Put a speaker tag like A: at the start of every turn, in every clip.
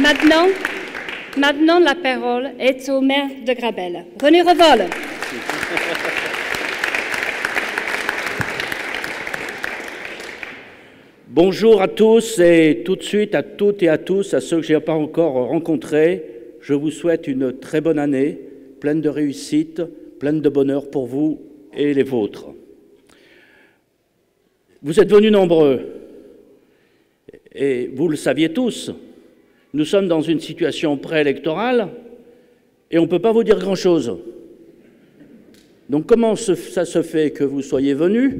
A: Maintenant, la parole est au maire de Grabel, René Revol.
B: Bonjour à tous et tout de suite à toutes et à tous, à ceux que je n'ai pas encore rencontrés, je vous souhaite une très bonne année, pleine de réussite, pleine de bonheur pour vous et les vôtres. Vous êtes venus nombreux et vous le saviez tous, nous sommes dans une situation préélectorale et on ne peut pas vous dire grand-chose. Donc comment ça se fait que vous soyez venus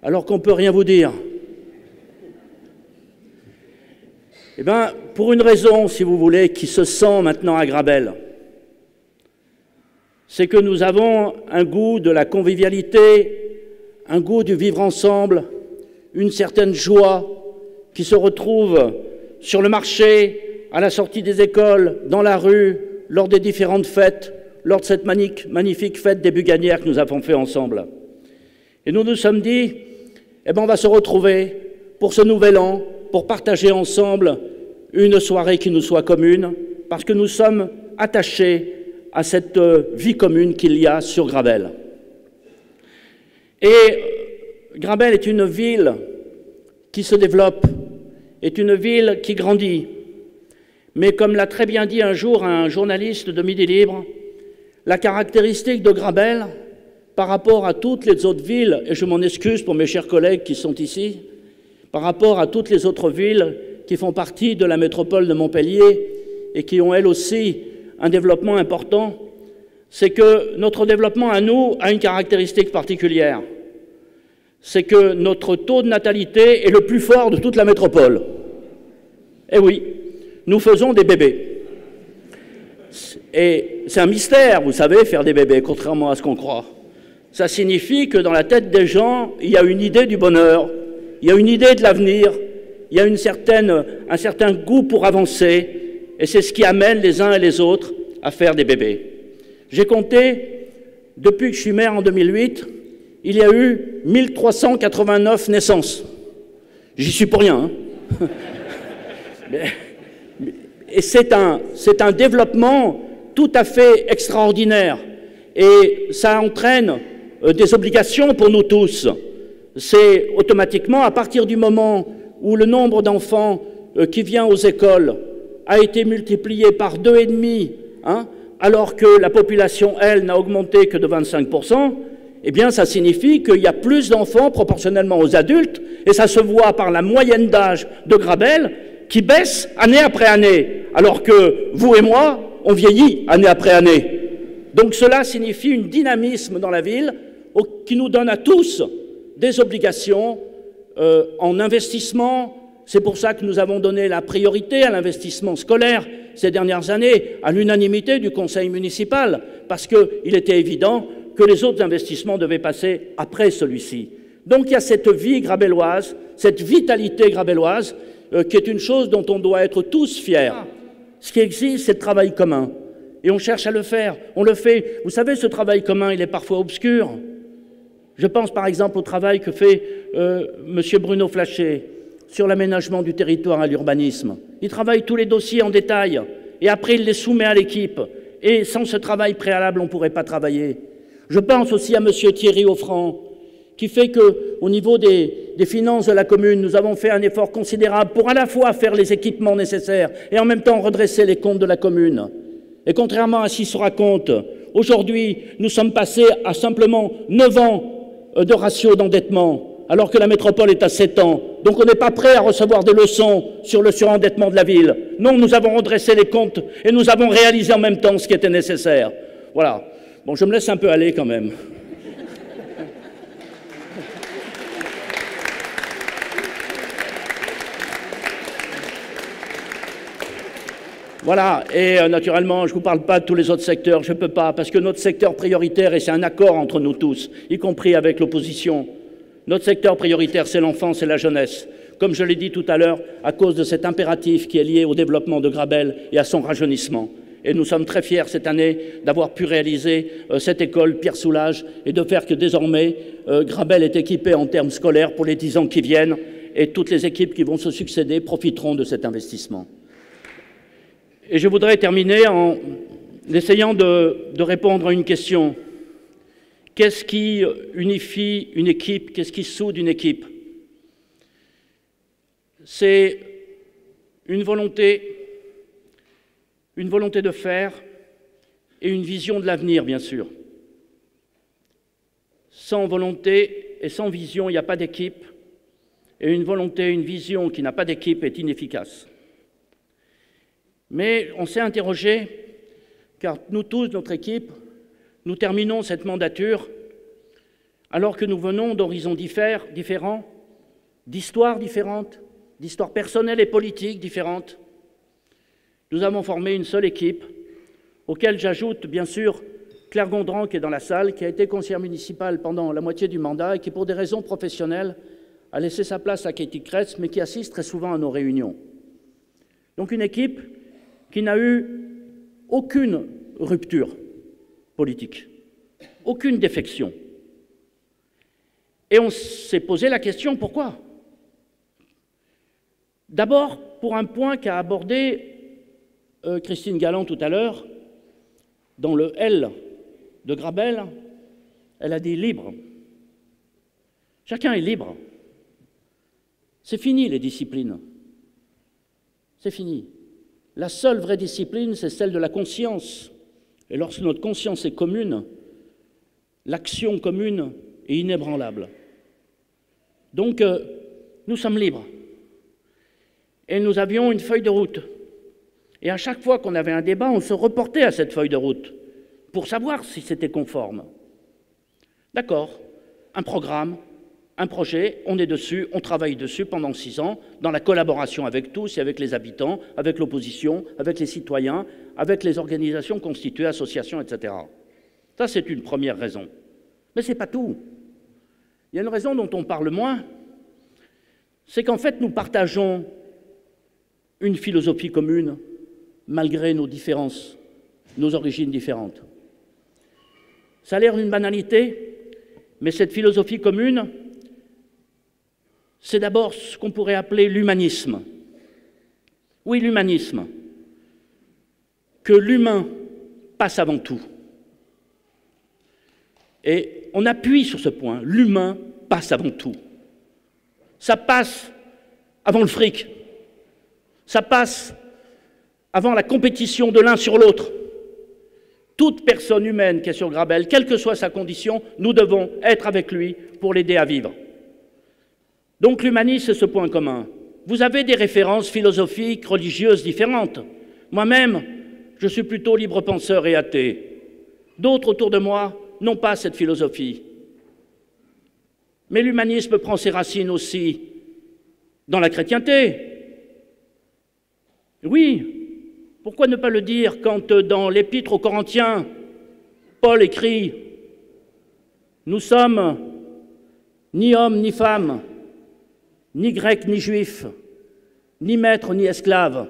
B: alors qu'on ne peut rien vous dire? Eh bien, pour une raison, si vous voulez, qui se sent maintenant à Grabel, c'est que nous avons un goût de la convivialité, un goût du vivre ensemble, une certaine joie qui se retrouve sur le marché, à la sortie des écoles, dans la rue, lors des différentes fêtes, lors de cette magnifique fête des Buganières que nous avons fait ensemble. Et nous nous sommes dit, eh bien, on va se retrouver pour ce nouvel an, pour partager ensemble une soirée qui nous soit commune, parce que nous sommes attachés à cette vie commune qu'il y a sur Grabel. Et Grabel est une ville qui se développe, est une ville qui grandit. Mais comme l'a très bien dit un jour un journaliste de Midi Libre, la caractéristique de Grabel, par rapport à toutes les autres villes, et je m'en excuse pour mes chers collègues qui sont ici, par rapport à toutes les autres villes qui font partie de la métropole de Montpellier et qui ont elles aussi un développement important, c'est que notre développement à nous a une caractéristique particulière. C'est que notre taux de natalité est le plus fort de toute la métropole. Eh oui, nous faisons des bébés. Et c'est un mystère, vous savez, faire des bébés, contrairement à ce qu'on croit. Ça signifie que dans la tête des gens, il y a une idée du bonheur, il y a une idée de l'avenir, il y a un certain goût pour avancer, et c'est ce qui amène les uns et les autres à faire des bébés. J'ai compté, depuis que je suis maire en 2008, il y a eu 1389 naissances. J'y suis pour rien. Hein. Et c'est un développement tout à fait extraordinaire. Et ça entraîne des obligations pour nous tous. C'est automatiquement, à partir du moment où le nombre d'enfants qui vient aux écoles a été multiplié par 2,5, hein, alors que la population, elle, n'a augmenté que de 25%, eh bien, ça signifie qu'il y a plus d'enfants proportionnellement aux adultes, et ça se voit par la moyenne d'âge de Grabel qui baisse année après année, alors que vous et moi, on vieillit année après année. Donc cela signifie un dynamisme dans la ville qui nous donne à tous des obligations en investissement. C'est pour ça que nous avons donné la priorité à l'investissement scolaire ces dernières années, à l'unanimité du conseil municipal, parce qu'il était évident que les autres investissements devaient passer après celui-ci. Donc il y a cette vie grabelloise, cette vitalité grabelloise, qui est une chose dont on doit être tous fiers. Ce qui existe, c'est le travail commun. Et on cherche à le faire, on le fait. Vous savez, ce travail commun, il est parfois obscur. Je pense par exemple au travail que fait M. Bruno Flachet sur l'aménagement du territoire et l'urbanisme. Il travaille tous les dossiers en détail et après il les soumet à l'équipe. Et sans ce travail préalable, on ne pourrait pas travailler. Je pense aussi à M. Thierry Offrand, qui fait qu'au niveau des finances de la commune, nous avons fait un effort considérable pour à la fois faire les équipements nécessaires et en même temps redresser les comptes de la commune. Et contrairement à ce qui se raconte, aujourd'hui, nous sommes passés à simplement 9 ans de ratio d'endettement, alors que la métropole est à 7 ans. Donc on n'est pas prêt à recevoir des leçons sur le surendettement de la ville. Non, nous avons redressé les comptes et nous avons réalisé en même temps ce qui était nécessaire. Voilà. Bon, je me laisse un peu aller quand même. Voilà, et naturellement, je ne vous parle pas de tous les autres secteurs, je ne peux pas, parce que notre secteur prioritaire, et c'est un accord entre nous tous, y compris avec l'opposition, notre secteur prioritaire, c'est l'enfance et la jeunesse. Comme je l'ai dit tout à l'heure, à cause de cet impératif qui est lié au développement de Grabel et à son rajeunissement. Et nous sommes très fiers cette année d'avoir pu réaliser cette école Pierre Soulages et de faire que désormais Grabel est équipé en termes scolaires pour les 10 ans qui viennent et toutes les équipes qui vont se succéder profiteront de cet investissement. Et je voudrais terminer en essayant de répondre à une question. Qu'est-ce qui unifie une équipe? Qu'est-ce qui soude une équipe? C'est une volonté de faire et une vision de l'avenir, bien sûr. Sans volonté et sans vision, il n'y a pas d'équipe. Et une volonté, une vision qui n'a pas d'équipe est inefficace. Mais on s'est interrogé, car nous tous, notre équipe, nous terminons cette mandature alors que nous venons d'horizons différents, d'histoires différentes, d'histoires personnelles et politiques différentes. Nous avons formé une seule équipe, auquel j'ajoute bien sûr Claire Gondran, qui est dans la salle, qui a été conseillère municipale pendant la moitié du mandat et qui, pour des raisons professionnelles, a laissé sa place à Katie Kretz, mais qui assiste très souvent à nos réunions. Donc une équipe qui n'a eu aucune rupture politique, aucune défection. Et on s'est posé la question, pourquoi? D'abord, pour un point qu'a abordé Christine Galland tout à l'heure, dans le L de Grabel, elle a dit libre. Chacun est libre. C'est fini les disciplines. C'est fini. La seule vraie discipline, c'est celle de la conscience. Et lorsque notre conscience est commune, l'action commune est inébranlable. Donc, nous sommes libres. Et nous avions une feuille de route. Et à chaque fois qu'on avait un débat, on se reportait à cette feuille de route pour savoir si c'était conforme. D'accord, un programme, un projet, on est dessus, on travaille dessus pendant 6 ans, dans la collaboration avec tous et avec les habitants, avec l'opposition, avec les citoyens, avec les organisations constituées, associations, etc. Ça, c'est une première raison. Mais ce n'est pas tout. Il y a une raison dont on parle moins, c'est qu'en fait, nous partageons une philosophie commune, malgré nos différences, nos origines différentes. Ça a l'air d'une banalité, mais cette philosophie commune, c'est d'abord ce qu'on pourrait appeler l'humanisme. Oui, l'humanisme. Que l'humain passe avant tout. Et on appuie sur ce point, l'humain passe avant tout. Ça passe avant le fric. Ça passe avant la compétition de l'un sur l'autre. Toute personne humaine qui est sur Grabel, quelle que soit sa condition, nous devons être avec lui pour l'aider à vivre. Donc l'humanisme, c'est ce point commun. Vous avez des références philosophiques, religieuses différentes. Moi-même, je suis plutôt libre-penseur et athée. D'autres autour de moi n'ont pas cette philosophie. Mais l'humanisme prend ses racines aussi dans la chrétienté. Oui, pourquoi ne pas le dire quand dans l'Épître aux Corinthiens, Paul écrit « Nous sommes ni hommes ni femmes, ni grecs ni juifs, ni maîtres ni esclaves.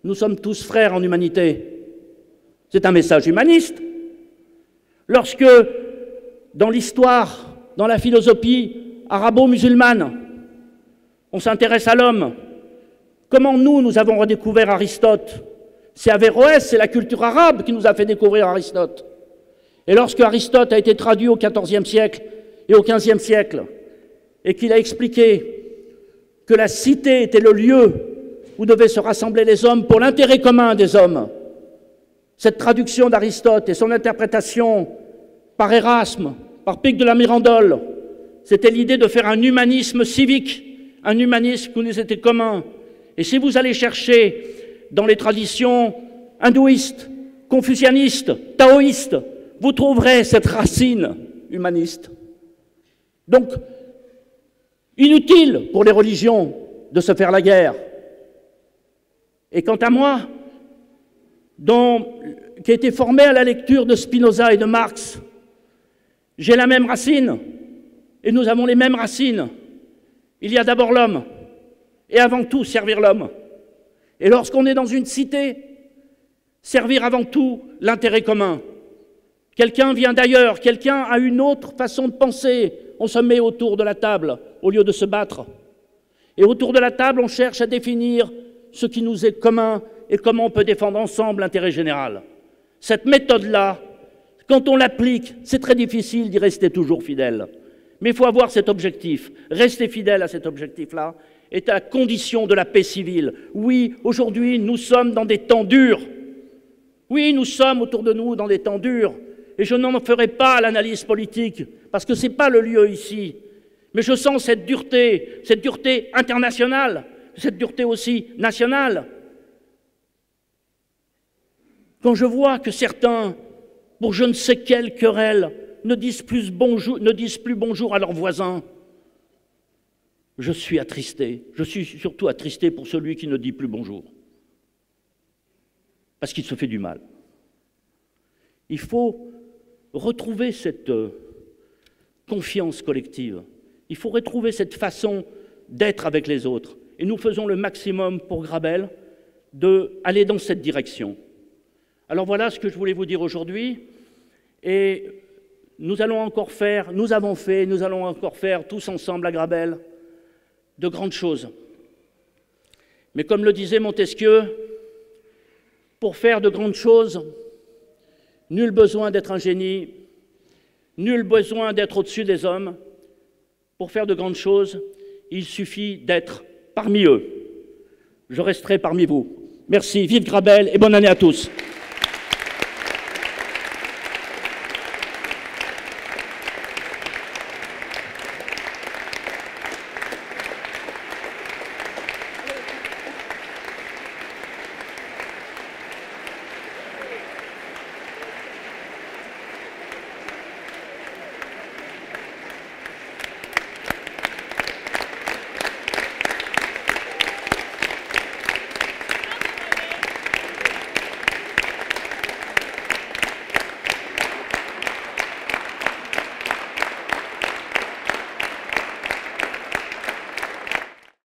B: Nous sommes tous frères en humanité. » C'est un message humaniste. Lorsque, dans l'histoire, dans la philosophie arabo-musulmane, on s'intéresse à l'homme, comment nous avons redécouvert Aristote? C'est Averroès, c'est la culture arabe qui nous a fait découvrir Aristote. Et lorsque Aristote a été traduit au XIVe siècle et au XVe siècle, et qu'il a expliqué que la cité était le lieu où devaient se rassembler les hommes pour l'intérêt commun des hommes, cette traduction d'Aristote et son interprétation par Erasme, par Pic de la Mirandole, c'était l'idée de faire un humanisme civique, un humanisme qui nous était commun. Et si vous allez chercher dans les traditions hindouistes, confucianistes, taoïstes, vous trouverez cette racine humaniste. Donc, inutile pour les religions de se faire la guerre. Et quant à moi, qui a été formé à la lecture de Spinoza et de Marx, j'ai la même racine, et nous avons les mêmes racines. Il y a d'abord l'homme, et avant tout servir l'homme. Et lorsqu'on est dans une cité, servir avant tout l'intérêt commun. Quelqu'un vient d'ailleurs, quelqu'un a une autre façon de penser, on se met autour de la table au lieu de se battre. Et autour de la table, on cherche à définir ce qui nous est commun et comment on peut défendre ensemble l'intérêt général. Cette méthode-là, quand on l'applique, c'est très difficile d'y rester toujours fidèle. Mais il faut avoir cet objectif. Rester fidèle à cet objectif-là est à la condition de la paix civile. Oui, aujourd'hui, nous sommes dans des temps durs. Oui, nous sommes autour de nous dans des temps durs. Et je n'en ferai pas l'analyse politique, parce que ce n'est pas le lieu ici. Mais je sens cette dureté internationale, cette dureté aussi nationale. Quand je vois que certains, pour je ne sais quelle querelle, ne disent plus bonjour à leurs voisins, je suis attristé. Je suis surtout attristé pour celui qui ne dit plus bonjour. Parce qu'il se fait du mal. Il faut retrouver cette confiance collective. Il faut retrouver cette façon d'être avec les autres. Et nous faisons le maximum pour Grabel d'aller dans cette direction. Alors voilà ce que je voulais vous dire aujourd'hui. Et nous allons encore faire, nous allons encore faire tous ensemble à Grabel de grandes choses. Mais comme le disait Montesquieu, pour faire de grandes choses, nul besoin d'être un génie, nul besoin d'être au-dessus des hommes. Pour faire de grandes choses, il suffit d'être parmi eux. Je resterai parmi vous. Merci, vive Grabel et bonne année à tous.